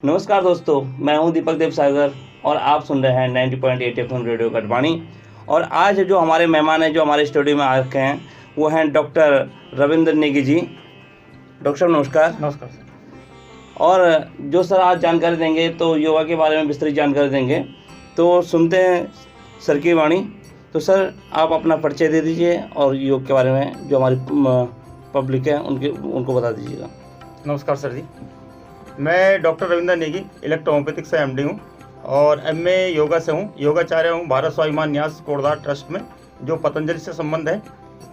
नमस्कार दोस्तों, मैं हूं दीपक देव सागर और आप सुन रहे हैं 90.8 एफएम रेडियो कटवाणी। और आज जो हमारे मेहमान हैं, जो हमारे स्टूडियो में आ रखे हैं, वो हैं डॉक्टर रविंद्र नेगी जी। डॉक्टर साहब नमस्कार। नमस्कार सर। और जो सर आज जानकारी देंगे तो योगा के बारे में विस्तृत जानकारी देंगे, तो सुनते हैं सर की वाणी। तो सर आप अपना परिचय दे दीजिए और योग के बारे में जो हमारी पब्लिक है उनको बता दीजिएगा। नमस्कार सर जी, मैं डॉक्टर रविंद्र नेगी इलेक्ट्रोहोम्योपैथिक से एमडी हूँ और एमए योगा से हूँ। योगाचार्य हूँ भारत स्वाभिमान न्यास कोटद्वार ट्रस्ट में, जो पतंजलि से संबंध है।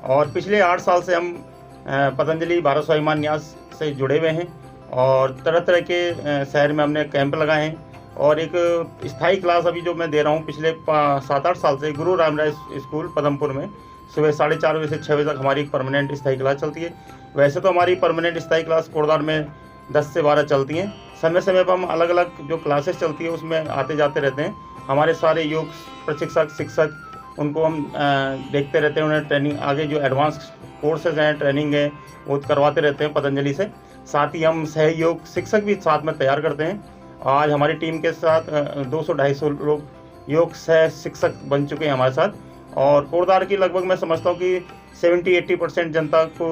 और पिछले 8 साल से हम पतंजलि भारत स्वाभिमान न्यास से जुड़े हुए हैं और तरह तरह के शहर में हमने कैंप लगाए हैं। और एक स्थायी क्लास अभी जो मैं दे रहा हूँ पिछले 7-8 साल से गुरु रामराय स्कूल पदमपुर में, सुबह 4:30 बजे से 6 बजे तक हमारी परमानेंट स्थायी क्लास चलती है। वैसे तो हमारी परमानेंट स्थायी क्लास कोटद्वार में 10 से 12 चलती हैं। समय समय पर हम अलग अलग जो क्लासेस चलती है उसमें आते जाते रहते हैं। हमारे सारे योग प्रशिक्षक शिक्षक उनको हम देखते रहते हैं, उन्हें ट्रेनिंग आगे जो एडवांस कोर्सेज हैं, ट्रेनिंग है, वो करवाते रहते हैं पतंजलि से। साथ ही हम सहयोग शिक्षक भी साथ में तैयार करते हैं। आज हमारी टीम के साथ 200-250 लोग योग सह शिक्षक बन चुके हैं हमारे साथ। और कोटद्वार की लगभग मैं समझता हूँ कि 70-80% जनता को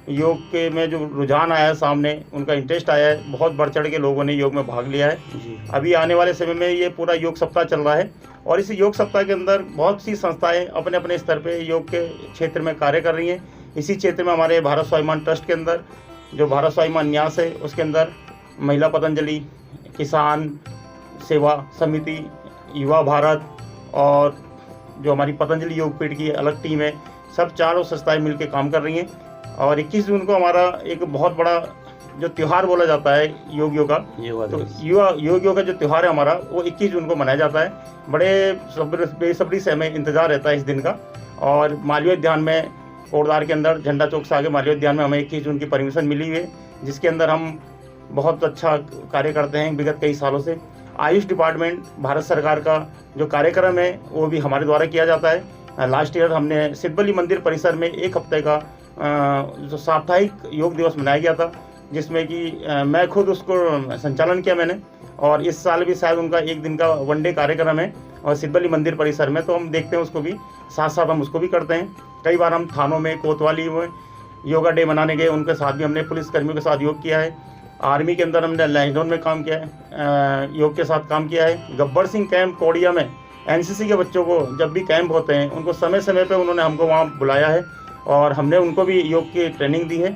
योग के में जो रुझान आया है, सामने उनका इंटरेस्ट आया है, बहुत बढ़ चढ़ के लोगों ने योग में भाग लिया है जी। अभी आने वाले समय में ये पूरा योग सप्ताह चल रहा है और इस योग सप्ताह के अंदर बहुत सी संस्थाएं अपने अपने स्तर पे योग के क्षेत्र में कार्य कर रही हैं। इसी क्षेत्र में हमारे भारत स्वाभिमान ट्रस्ट के अंदर जो भारत स्वाभिमान न्यास है उसके अंदर महिला पतंजलि, किसान सेवा समिति, युवा भारत और जो हमारी पतंजलि योगपीठ की अलग टीम है, सब चारों संस्थाएं मिलकर काम कर रही हैं। और 21 जून को हमारा एक बहुत बड़ा जो त्यौहार बोला जाता है योग योगा, तो योग योगा जो त्यौहार है हमारा, वो 21 जून को मनाया जाता है। बड़े बेसब्री से हमें इंतजार रहता है इस दिन का। और मालवीय उद्यान में कोटद्वार के अंदर झंडा चौक से आगे मालवीय उद्यान में हमें 21 जून की परमिशन मिली हुई है, जिसके अंदर हम बहुत अच्छा कार्य करते हैं विगत कई सालों से। आयुष डिपार्टमेंट भारत सरकार का जो कार्यक्रम है वो भी हमारे द्वारा किया जाता है। लास्ट ईयर हमने सिद्धबली मंदिर परिसर में 1 हफ्ते का जो साप्ताहिक योग दिवस मनाया गया था, जिसमें कि मैं खुद उसको संचालन किया मैंने। और इस साल भी शायद उनका 1 दिन का वनडे कार्यक्रम है और सिद्धबली मंदिर परिसर में, तो हम देखते हैं उसको भी, साथ साथ हम उसको भी करते हैं। कई बार हम थानों में, कोतवाली में योगा डे मनाने गए, उनके साथ भी हमने पुलिसकर्मियों के साथ योग किया है। आर्मी के अंदर हमने लहजोन में काम किया है, योग के साथ काम किया है। गब्बर सिंह कैंप कोडिया में एनसीसी के बच्चों को जब भी कैंप होते हैं उनको समय समय पे उन्होंने हमको वहाँ बुलाया है और हमने उनको भी योग की ट्रेनिंग दी है।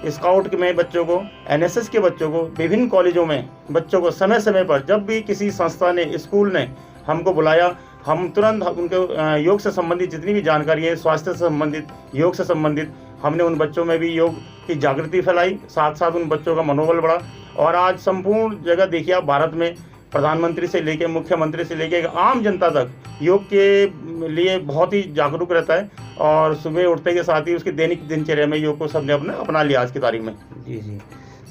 स्काउट में बच्चों को, एनएसएस के बच्चों को, विभिन्न कॉलेजों में बच्चों को समय समय पर जब भी किसी संस्था ने, स्कूल ने हमको बुलाया, हम तुरंत उनको योग से संबंधित जितनी भी जानकारी है, स्वास्थ्य से संबंधित, योग से संबंधित, हमने उन बच्चों में भी योग की जागृति फैलाई, साथ साथ उन बच्चों का मनोबल बढ़ा। और आज संपूर्ण जगह देखिए आप, भारत में प्रधानमंत्री से लेकर मुख्यमंत्री से लेकर आम जनता तक योग के लिए बहुत ही जागरूक रहता है। और सुबह उठते के साथ ही उसकी दैनिक दिनचर्या में योग को सबने अपना लिया आज की तारीख में। जी जी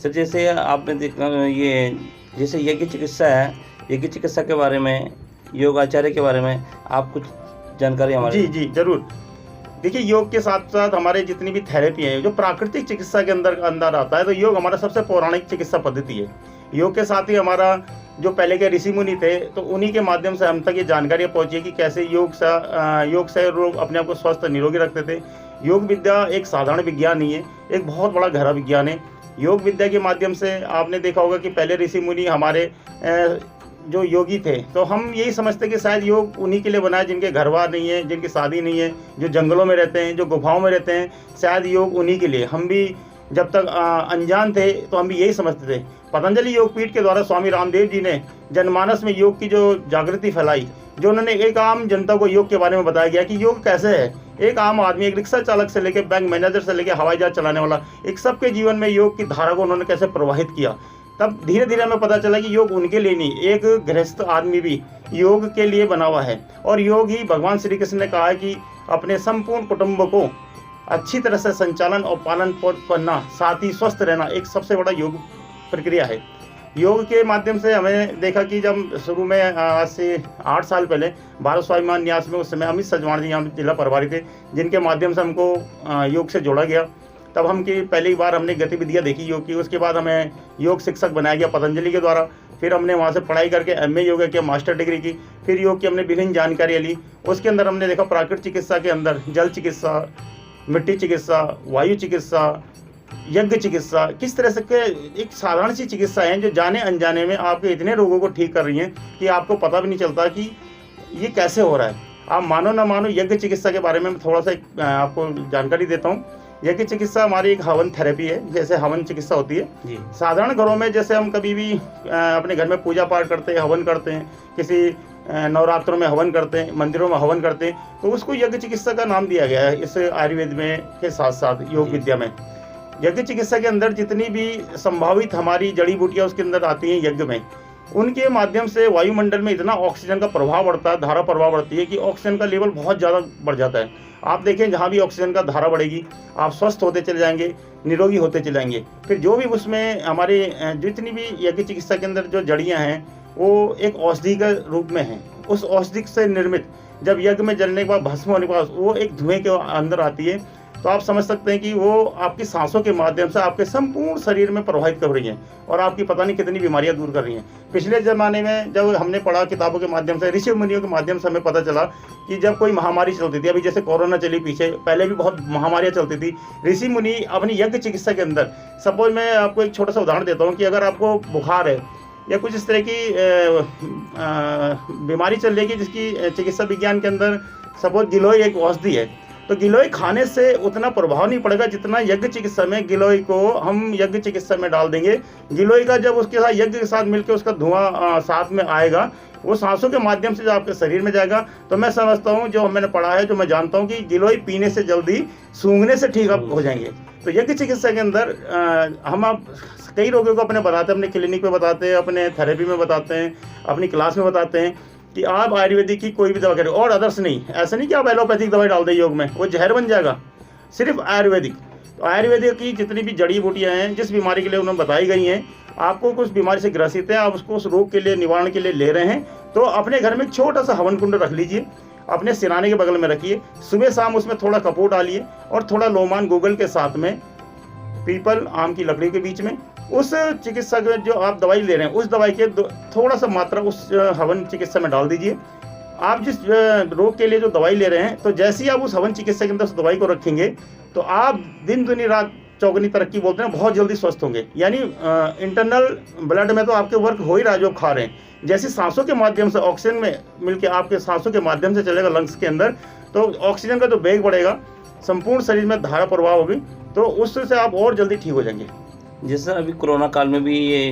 सर, जैसे आपने देखा ये जैसे यज्ञ चिकित्सा है, यज्ञ चिकित्सा के बारे में, योगाचार्य के बारे में आप कुछ जानकारी हमारे? जी जी जरूर। देखिए, योग के साथ साथ हमारे जितनी भी थेरेपी है जो प्राकृतिक चिकित्सा के अंदर आता है, तो योग हमारा सबसे पौराणिक चिकित्सा पद्धति है। योग के साथ ही हमारा जो पहले के ऋषि मुनि थे, तो उन्हीं के माध्यम से हम तक ये जानकारी पहुंची कि कैसे योग से लोग अपने आप को स्वस्थ निरोगी रखते थे। योग विद्या एक साधारण विज्ञान नहीं है, एक बहुत बड़ा गहरा विज्ञान है। योग विद्या के माध्यम से आपने देखा होगा कि पहले ऋषि मुनि हमारे जो योगी थे, तो हम यही समझते कि शायद योग उन्हीं के लिए बना है जिनके घर बार नहीं है, जिनकी शादी नहीं है, जो जंगलों में रहते हैं, जो गुफाओं में रहते हैं, शायद योग उन्हीं के लिए। हम भी जब तक अनजान थे तो हम भी यही समझते थे। पतंजलि योगपीठ के द्वारा स्वामी रामदेव जी ने जनमानस में योग की जो जागृति फैलाई, जो उन्होंने एक आम जनता को योग के बारे में बताया गया कि योग कैसे है। एक आम आदमी, एक रिक्शा चालक से लेकर बैंक मैनेजर से लेकर हवाई जहाज चलाने वाला, एक सबके जीवन में योग की धारा को उन्होंने कैसे प्रवाहित किया। तब धीरे धीरे हमें पता चला कि योग उनके लिए नहीं, एक गृहस्थ आदमी भी योग के लिए बना हुआ है। और योग ही भगवान श्री कृष्ण ने कहा है कि अपने संपूर्ण कुटुंब को अच्छी तरह से संचालन और पालन करना, साथ ही स्वस्थ रहना, एक सबसे बड़ा योग प्रक्रिया है। योग के माध्यम से हमें देखा कि जब शुरू में आज से 8 साल पहले भारत स्वाभिमान न्यास में उस समय अमित सजवाण जी यहाँ जिला प्रभारी थे, जिनके माध्यम से हमको योग से जोड़ा गया। तब हम की पहली बार हमने गतिविधियाँ देखी योग की। उसके बाद हमें योग शिक्षक बनाया गया पतंजलि के द्वारा। फिर हमने वहाँ से पढ़ाई करके एमए योगा किया, मास्टर डिग्री की, फिर योग की हमने विभिन्न जानकारियाँ ली। उसके अंदर हमने देखा प्राकृतिक चिकित्सा के अंदर जल चिकित्सा, मिट्टी चिकित्सा, वायु चिकित्सा, यज्ञ चिकित्सा, किस तरह से के एक साधारण सी चिकित्सा है जो जाने अनजाने में आपके इतने रोगों को ठीक कर रही हैं कि आपको पता भी नहीं चलता कि ये कैसे हो रहा है। आप मानो ना मानो, यज्ञ चिकित्सा के बारे में थोड़ा सा आपको जानकारी देता हूँ। यज्ञ चिकित्सा हमारी एक हवन थेरेपी है, जैसे हवन चिकित्सा होती है जी। साधारण घरों में। जैसे हम कभी भी अपने घर में पूजा पाठ करते हैं, हवन करते हैं, किसी नवरात्रों में हवन करते हैं, मंदिरों में हवन करते हैं, तो उसको यज्ञ चिकित्सा का नाम दिया गया है इस आयुर्वेद में के साथ साथ योग विद्या में। यज्ञ चिकित्सा के अंदर जितनी भी संभावित हमारी जड़ी बूटियाँ उसके अंदर आती हैं यज्ञ में, उनके माध्यम से वायुमंडल में इतना ऑक्सीजन का प्रभाव बढ़ता है, धारा प्रभाव बढ़ती है कि ऑक्सीजन का लेवल बहुत ज़्यादा बढ़ जाता है। आप देखें, जहाँ भी ऑक्सीजन का धारा बढ़ेगी आप स्वस्थ होते चले जाएंगे, निरोगी होते चले जाएंगे। फिर जो भी उसमें हमारे जितनी भी यज्ञ चिकित्सा के अंदर जो जड़ियाँ हैं वो एक औषधि के रूप में हैं। उस औषधि से निर्मित जब यज्ञ में जलने के बाद भस्म होने के बाद वो एक धुएँ के अंदर आती है, तो आप समझ सकते हैं कि वो आपकी सांसों के माध्यम से आपके संपूर्ण शरीर में प्रभावित कर रही हैं और आपकी पता नहीं कितनी बीमारियां दूर कर रही हैं। पिछले ज़माने में जब हमने पढ़ा किताबों के माध्यम से, ऋषि मुनियों के माध्यम से हमें पता चला कि जब कोई महामारी चलती थी, अभी जैसे कोरोना चली, पीछे पहले भी बहुत महामारियाँ चलती थी, ऋषि मुनि अपनी यज्ञ चिकित्सा के अंदर, सपोज मैं आपको एक छोटा सा उदाहरण देता हूँ कि अगर आपको बुखार है या कुछ इस तरह की बीमारी चल रही है जिसकी चिकित्सा विज्ञान के अंदर सपोज गिलोय एक औषधि है, तो गिलोय खाने से उतना प्रभाव नहीं पड़ेगा जितना यज्ञ चिकित्सा में। गिलोय को हम यज्ञ चिकित्सा में डाल देंगे, गिलोय का जब उसके साथ यज्ञ के साथ मिलकर उसका धुआं साथ में आएगा, वो सांसों के माध्यम से जो आपके शरीर में जाएगा, तो मैं समझता हूँ, जो मैंने पढ़ा है, जो मैं जानता हूँ कि गिलोय पीने से जल्दी सूंघने से ठीक आप हो जाएंगे। तो यज्ञ चिकित्सा के अंदर हम आप कई रोगियों को अपने बताते हैं, अपने क्लिनिक में बताते हैं, अपने थेरेपी में बताते हैं, अपनी क्लास में बताते हैं कि आप आयुर्वेदिक की कोई भी दवा करें और अदर्स नहीं। ऐसा नहीं कि आप एलोपैथिक दवाई डाल दें योग में, वो जहर बन जाएगा। सिर्फ आयुर्वेदिक, तो आयुर्वेदिक की जितनी भी जड़ी बूटियाँ हैं जिस बीमारी के लिए उन्होंने बताई गई हैं, आपको कुछ बीमारी से ग्रसित है, आप उसको उस रोग के लिए निवारण के लिए ले रहे हैं, तो अपने घर में एक छोटा सा हवन कुंड रख लीजिए, अपने सिराने के बगल में रखिए, सुबह शाम उसमें थोड़ा कपूर डालिए और थोड़ा लोमान गूगल के साथ में पीपल आम की लकड़ी के बीच में उस चिकित्सा के जो आप दवाई ले रहे हैं उस दवाई के थोड़ा सा मात्रा उस हवन चिकित्सा में डाल दीजिए। आप जिस रोग के लिए जो दवाई ले रहे हैं, तो जैसे ही आप उस हवन चिकित्सा के अंदर उस दवाई को रखेंगे, तो आप दिन दुनी रात चौगनी तरक्की बोलते हैं, बहुत जल्दी स्वस्थ होंगे। यानी इंटरनल ब्लड में तो आपके वर्क हो ही रहा है जो आप खा रहे हैं। जैसे सांसों के माध्यम से ऑक्सीजन में मिलकर आपके सांसों के माध्यम से चलेगा लंग्स के अंदर, तो ऑक्सीजन का जो वेग बढ़ेगा, संपूर्ण शरीर में धारा प्रवाह होगी, तो उससे आप और जल्दी ठीक हो जाएंगे। जैसे सर अभी कोरोना काल में भी ये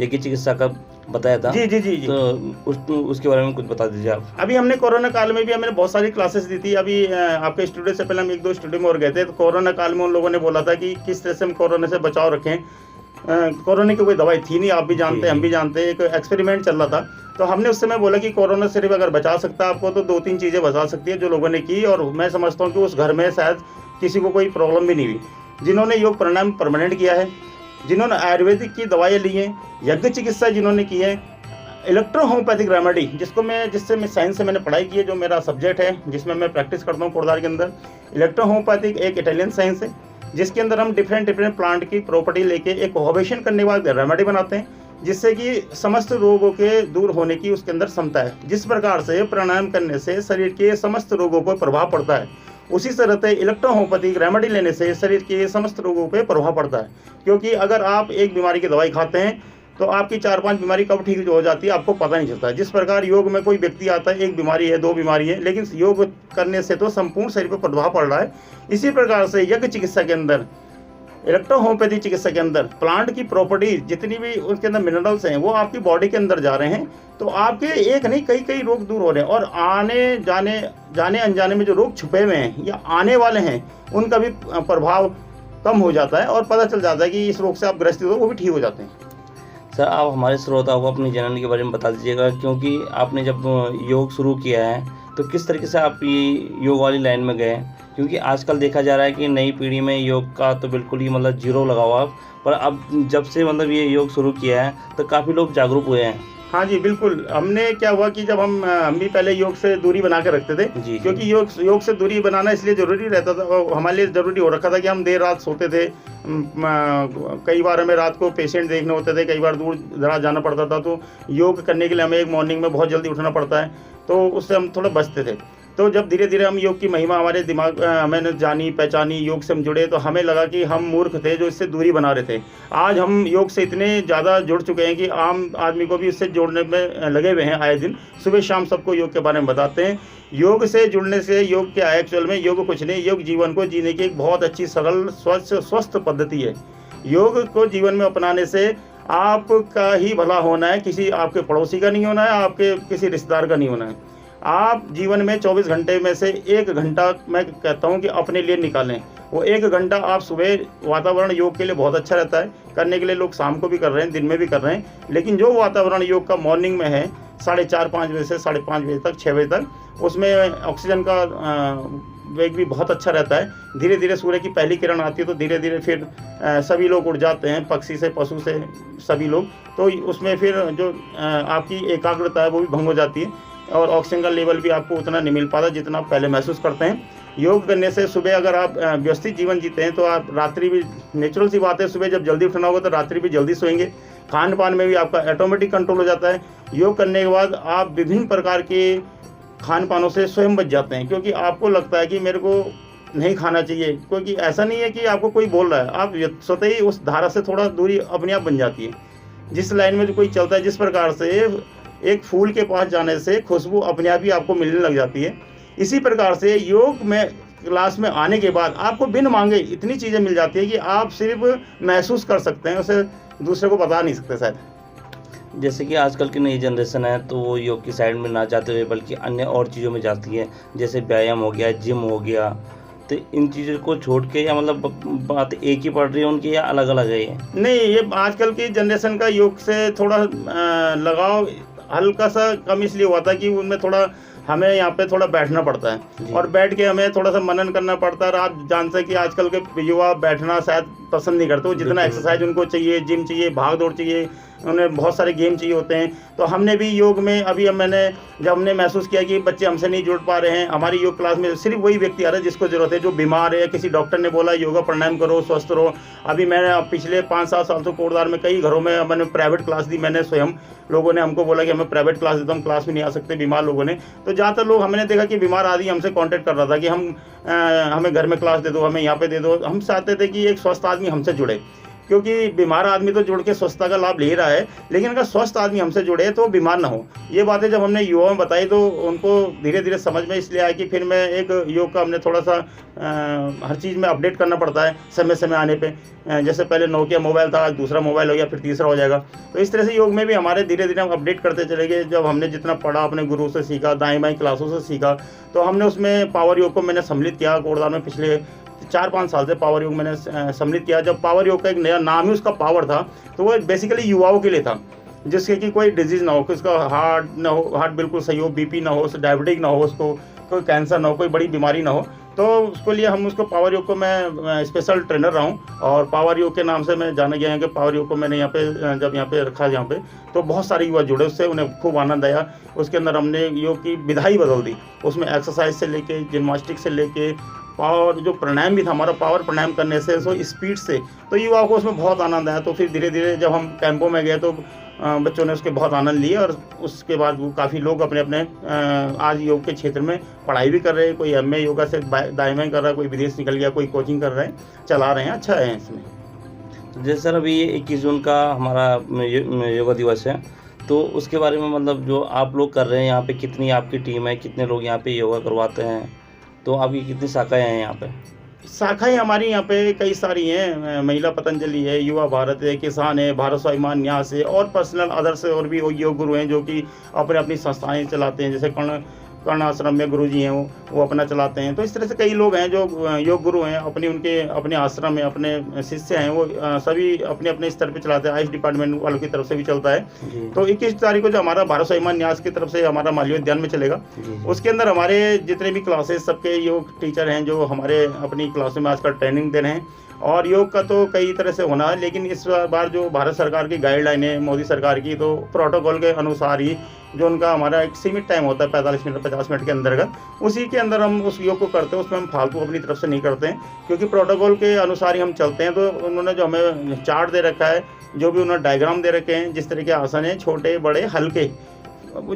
यज्ञ चिकित्सा का बताया था। जी जी जी जी। तो उसके बारे में कुछ बता दीजिए आप। अभी हमने कोरोना काल में भी हमने बहुत सारी क्लासेस दी थी। अभी आपके स्टूडियो से पहले हम 1-2 स्टूडियो में और गए थे, तो कोरोना काल में उन लोगों ने बोला था कि किस तरह से हम कोरोना से बचाव रखें। कोरोना की कोई दवाई थी नहीं, आप भी जानते हैं, हम भी जानते हैं, एक एक्सपेरिमेंट चल रहा था। तो हमने उस समय बोला कि कोरोना से सिर्फ अगर बचा सकता है आपको, तो 2-3 चीज़ें बचा सकती है, जो लोगों ने की। और मैं समझता हूँ कि उस घर में शायद किसी को कोई प्रॉब्लम भी नहीं हुई। जिन्होंने योग प्राणायाम परमानेंट किया है, जिन्होंने आयुर्वेदिक की दवाइयाँ ली हैं, यज्ञ चिकित्सा जिन्होंने की है, इलेक्ट्रो होम्योपैथिक रेमेडी जिससे मैं साइंस से मैंने पढ़ाई की है, जो मेरा सब्जेक्ट है, जिसमें मैं प्रैक्टिस करता हूँ कोटद्वार के अंदर। इलेक्ट्रो होम्योपैथिक एक इटालियन साइंस है, जिसके अंदर हम डिफरेंट प्लांट की प्रॉपर्टी लेके एक कोहैबिटेशन करने के बाद रेमेडी बनाते हैं, जिससे कि समस्त रोगों के दूर होने की उसके अंदर क्षमता है। जिस प्रकार से प्राणायाम करने से शरीर के समस्त रोगों पर प्रभाव पड़ता है, उसी तरह से इलेक्ट्रो होम्योपैथिक रेमेडी लेने से शरीर के समस्त रोगों पर प्रभाव पड़ता है। क्योंकि अगर आप एक बीमारी की दवाई खाते हैं, तो आपकी 4-5 बीमारी कब ठीक हो जाती है आपको पता नहीं चलता। जिस प्रकार योग में कोई व्यक्ति आता है, 1 बीमारी है, 2 बीमारी है, लेकिन योग करने से तो संपूर्ण शरीर पर प्रभाव पड़ रहा है। इसी प्रकार से यज्ञ चिकित्सा के अंदर, इलेक्ट्रो होम्योपैथी चिकित्सा के अंदर प्लांट की प्रॉपर्टी जितनी भी उसके अंदर मिनरल्स हैं, वो आपकी बॉडी के अंदर जा रहे हैं, तो आपके एक नहीं कई रोग दूर हो रहे हैं। और आने जाने अनजाने में जो रोग छुपे हुए हैं या आने वाले हैं, उनका भी प्रभाव कम हो जाता है और पता चल जाता है कि इस रोग से आप ग्रसित हो, वो भी ठीक हो जाते हैं। सर आप हमारे श्रोताओं को अपनी जननी के बारे में बता दीजिएगा, क्योंकि आपने जब योग शुरू किया है तो किस तरीके से आप ये योग वाली लाइन में गए? क्योंकि आजकल देखा जा रहा है कि नई पीढ़ी में योग का तो बिल्कुल ही जीरो लगा हुआ, पर अब जब से ये योग शुरू किया है तो काफ़ी लोग जागरूक हुए हैं। हाँ जी, बिल्कुल। हमने क्या हुआ कि जब हम भी पहले योग से दूरी बना के रखते थे, जी, क्योंकि योग से दूरी बनाना इसलिए ज़रूरी रहता था, हमारे लिए ज़रूरी हो रखा था कि हम देर रात सोते थे। कई बार हमें रात को पेशेंट देखने होते थे, कई बार दूर दराज जाना पड़ता था, तो योग करने के लिए हमें एक मॉर्निंग में बहुत जल्दी उठना पड़ता है, तो उससे हम थोड़ा बचते थे। तो जब धीरे धीरे हम योग की महिमा हमारे दिमाग मैंने जानी पहचानी, योग से हम जुड़े, तो हमें लगा कि हम मूर्ख थे जो इससे दूरी बना रहे थे। आज हम योग से इतने ज़्यादा जुड़ चुके हैं कि आम आदमी को भी इससे जोड़ने में लगे हुए हैं। आए दिन सुबह शाम सबको योग के बारे में बताते हैं। योग से जुड़ने से योग क्या है, एक्चुअल में योग कुछ नहीं, योग जीवन को जीने की एक बहुत अच्छी सरल स्वस्थ पद्धति है। योग को जीवन में अपनाने से आपका ही भला होना है, किसी आपके पड़ोसी का नहीं होना है, आपके किसी रिश्तेदार का नहीं होना है। आप जीवन में 24 घंटे में से 1 घंटा मैं कहता हूं कि अपने लिए निकालें। वो 1 घंटा आप सुबह, वातावरण योग के लिए बहुत अच्छा रहता है, करने के लिए लोग शाम को भी कर रहे हैं, दिन में भी कर रहे हैं, लेकिन जो वातावरण योग का मॉर्निंग में है 4:30-5 बजे से 5:30 बजे तक, 6 बजे तक, उसमें ऑक्सीजन का वेग भी बहुत अच्छा रहता है। धीरे धीरे सूर्य की पहली किरण आती है तो धीरे धीरे फिर सभी लोग उठ जाते हैं, पक्षी से पशु से सभी लोग, तो उसमें फिर जो आपकी एकाग्रता है वो भी भंग हो जाती है और ऑक्सीजन का लेवल भी आपको उतना नहीं मिल पाता जितना आप पहले महसूस करते हैं। योग करने से सुबह अगर आप व्यवस्थित जीवन जीते हैं तो आप रात्रि भी, नेचुरल सी बात है, सुबह जब जल्दी उठना होगा तो रात्रि भी जल्दी सोएंगे। खान पान में भी आपका ऑटोमेटिक कंट्रोल हो जाता है। योग करने के बाद आप विभिन्न प्रकार के खान पानों से स्वयं बच जाते हैं, क्योंकि आपको लगता है कि मेरे को नहीं खाना चाहिए, क्योंकि ऐसा नहीं है कि आपको कोई बोल रहा है, आप स्वतः ही उस धारा से थोड़ा दूरी अपने आप बन जाती है। जिस लाइन में कोई चलता है, जिस प्रकार से एक फूल के पास जाने से खुशबू अपने आप ही आपको मिलने लग जाती है, इसी प्रकार से योग में क्लास में आने के बाद आपको बिन मांगे इतनी चीज़ें मिल जाती है कि आप सिर्फ महसूस कर सकते हैं, उसे दूसरे को बता नहीं सकते शायद। जैसे कि आजकल की नई जनरेशन है तो वो योग की साइड में ना जाते हुए बल्कि अन्य और चीज़ों में जाती है, जैसे व्यायाम हो गया, जिम हो गया, तो इन चीज़ों को छोड़ के, या मतलब बात एक ही पड़ रही है उनकी या अलग अलग है ये? नहीं, ये आजकल की जनरेशन का योग से थोड़ा लगाव हल्का सा कम इसलिए हुआ था कि उनमें थोड़ा हमें यहाँ पे थोड़ा बैठना पड़ता है और बैठ के हमें थोड़ा सा मनन करना पड़ता है। और आप जानते हैं कि आजकल के युवा बैठना शायद पसंद नहीं करते, वो जितना एक्सरसाइज उनको चाहिए, जिम चाहिए, भाग दौड़ चाहिए, उन्हें बहुत सारे गेम चाहिए होते हैं। तो हमने भी योग में जब हमने महसूस किया कि बच्चे हमसे नहीं जुड़ पा रहे हैं, हमारी योग क्लास में सिर्फ वही व्यक्ति आ रहा है जिसको जरूरत है, जो बीमार है, किसी डॉक्टर ने बोला योगा प्राणायाम करो स्वस्थ रहो। अभी मैंने पिछले 5-7 साल से कोटद्वार में कई घरों में मैंने प्राइवेट क्लास दी, मैंने स्वयं, लोगों ने हमको बोला कि हमें प्राइवेट क्लास देता हूँ, क्लास में नहीं आ सकते बीमार लोगों ने। तो ज़्यादातर लोग हमने देखा कि बीमार आदमी हमसे कांटेक्ट कर रहा था कि हमें घर में क्लास दे दो, हमें यहाँ पे दे दो। हम चाहते थे कि एक स्वस्थ आदमी हमसे जुड़े, क्योंकि बीमार आदमी तो जुड़ के स्वस्थता का लाभ ले रहा है, लेकिन अगर स्वस्थ आदमी हमसे जुड़े तो बीमार ना हो। ये बातें जब हमने युवाओं में बताई तो उनको धीरे धीरे समझ में इसलिए आया कि फिर मैं एक योग का हमने थोड़ा सा हर चीज़ में अपडेट करना पड़ता है समय समय आने पे। जैसे पहले नोकिया मोबाइल था, आज दूसरा मोबाइल हो गया, फिर तीसरा हो जाएगा। तो इस तरह से योग में भी हमारे धीरे धीरे हम अपडेट करते चले गए। जब हमने जितना पढ़ा, अपने गुरु से सीखा, दाएँ बाएँ क्लासों से सीखा, तो हमने उसमें पावर योग को मैंने सम्मिलित किया। कोटद्वार में पिछले 4-5 साल से पावर योग मैंने सम्मिलित किया। जब पावर योग का एक नया नाम ही उसका पावर था, तो वो बेसिकली युवाओं के लिए था, जिसके कि कोई डिजीज़ ना हो, कि उसका हार्ट ना हो, हार्ट बिल्कुल सही हो, बीपी ना हो, डायबिटिक ना हो, उसको कोई कैंसर ना हो, कोई बड़ी बीमारी ना हो। तो उसके लिए हम उसको पावर योग को मैं स्पेशल ट्रेनर रहा हूँ और पावर योग के नाम से मैं जाना गया है कि पावर योग को मैंने यहाँ पे जब यहाँ पे रखा, यहाँ पे तो बहुत सारे युवा जुड़े, उससे उन्हें खूब आनंद आया। उसके अंदर हमने योग की विधा ही बदल दी, उसमें एक्सरसाइज से लेके, जिम्नास्टिक से लेके, और जो प्राणायाम भी था हमारा, पावर प्राणायाम करने से, सो स्पीड से, तो युवाओं को उसमें बहुत आनंद आया। तो फिर धीरे धीरे जब हम कैंपों में गए तो बच्चों ने उसके बहुत आनंद लिए और उसके बाद वो काफ़ी लोग अपने अपने आज योग के क्षेत्र में पढ़ाई भी कर रहे हैं। कोई एमए योगा से दाएं बाएं कर रहा है, कोई विदेश निकल गया, कोई कोचिंग कर रहे हैं, चला रहे हैं, अच्छा है इसमें। जैसे सर अभी 21 जून का हमारा योगा दिवस है, तो उसके बारे में मतलब जो आप लोग कर रहे हैं यहाँ पे, कितनी आपकी टीम है, कितने लोग यहाँ पे योगा करवाते हैं, तो आपकी कितनी शाखाएँ हैं यहाँ पे? शाखाएं हमारी यहाँ पे कई सारी हैं। महिला पतंजलि है, युवा भारत है, किसान है, भारत स्वाभिमान न्यास है, और पर्सनल अदर्स और भी योग गुरु हैं जो कि अपने अपनी संस्थाएं चलाते हैं। जैसे कर्ण आश्रम में गुरु जी हैं, वो अपना चलाते हैं। तो इस तरह से कई लोग हैं जो योग गुरु हैं, अपने आश्रम में अपने शिष्य हैं, वो सभी अपने अपने स्तर पे चलाते हैं। आयुष डिपार्टमेंट वालों की तरफ से भी चलता है। तो 21 तारीख को जो हमारा भारत स्वाभिमान न्यास की तरफ से हमारा मालवीय उद्यान में चलेगा, उसके अंदर हमारे जितने भी क्लासेस, सबके योग टीचर हैं जो हमारे अपनी क्लासों में आजकल ट्रेनिंग दे रहे हैं, और योग का तो कई तरह से होना है, लेकिन इस बार जो भारत सरकार की गाइडलाइन है, मोदी सरकार की, तो प्रोटोकॉल के अनुसार ही जो उनका हमारा एक सीमित टाइम होता है 45 मिनट 50 मिनट के अंतर्गत, उसी के अंदर हम उस योग को करते हैं। उसमें हम फालतू अपनी तरफ से नहीं करते हैं, क्योंकि प्रोटोकॉल के अनुसार ही हम चलते हैं। तो उन्होंने जो हमें चार्ट दे रखा है, जो भी उन्होंने डायग्राम दे रखे हैं, जिस तरह के आसन हैं, छोटे बड़े हल्के,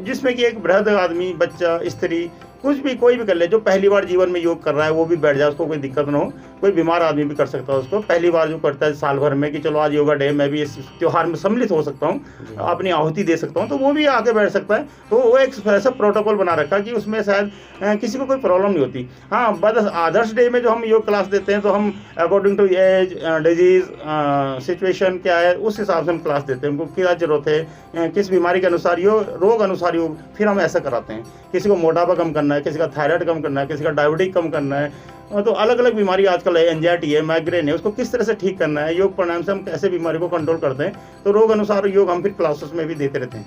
जिसमें कि एक वृद्ध आदमी, बच्चा, स्त्री, कुछ भी कोई भी कर ले, जो पहली बार जीवन में योग कर रहा है वो भी बैठ जाए, उसको कोई दिक्कत ना हो। कोई बीमार आदमी भी कर सकता है उसको, पहली बार जो करता है साल भर में कि चलो आज योगा डे, मैं भी इस त्यौहार में सम्मिलित हो सकता हूँ, अपनी आहुति दे सकता हूँ, तो वो भी आके बैठ सकता है। तो वो एक ऐसा प्रोटोकॉल बना रखा कि उसमें शायद किसी को कोई प्रॉब्लम नहीं होती। हाँ, बस आदर्श डे में जो हम योग क्लास देते हैं, तो हम according to age, disease, situation क्या है, उस हिसाब से हम क्लास देते हैं। उनको क्या ज़रूरत है, किस बीमारी के अनुसार योग, रोग अनुसार योग, फिर हम ऐसा कराते हैं। किसी को मोटापा कम करना है, किसी का थायराइड कम करना है, किसी का डायबिटीज कम करना है, तो अलग अलग बीमारी आजकल है, एंजाइटी है, माइग्रेन है, उसको किस तरह से ठीक करना है, योग प्राणायाम से हम कैसे बीमारी को कंट्रोल करते हैं। तो रोग अनुसार योग हम फिर क्लासेस में भी देते रहते हैं।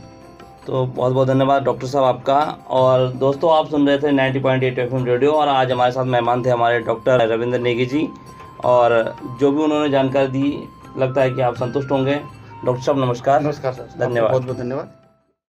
तो बहुत बहुत धन्यवाद डॉक्टर साहब आपका। और दोस्तों, आप सुन रहे थे 90.8 FM रेडियो, और आज हमारे साथ मेहमान थे हमारे डॉक्टर रविंद्र नेगी जी, और जो भी उन्होंने जानकारी दी, लगता है कि आप संतुष्ट होंगे। डॉक्टर साहब नमस्कार। नमस्कार सर, धन्यवाद। बहुत बहुत धन्यवाद।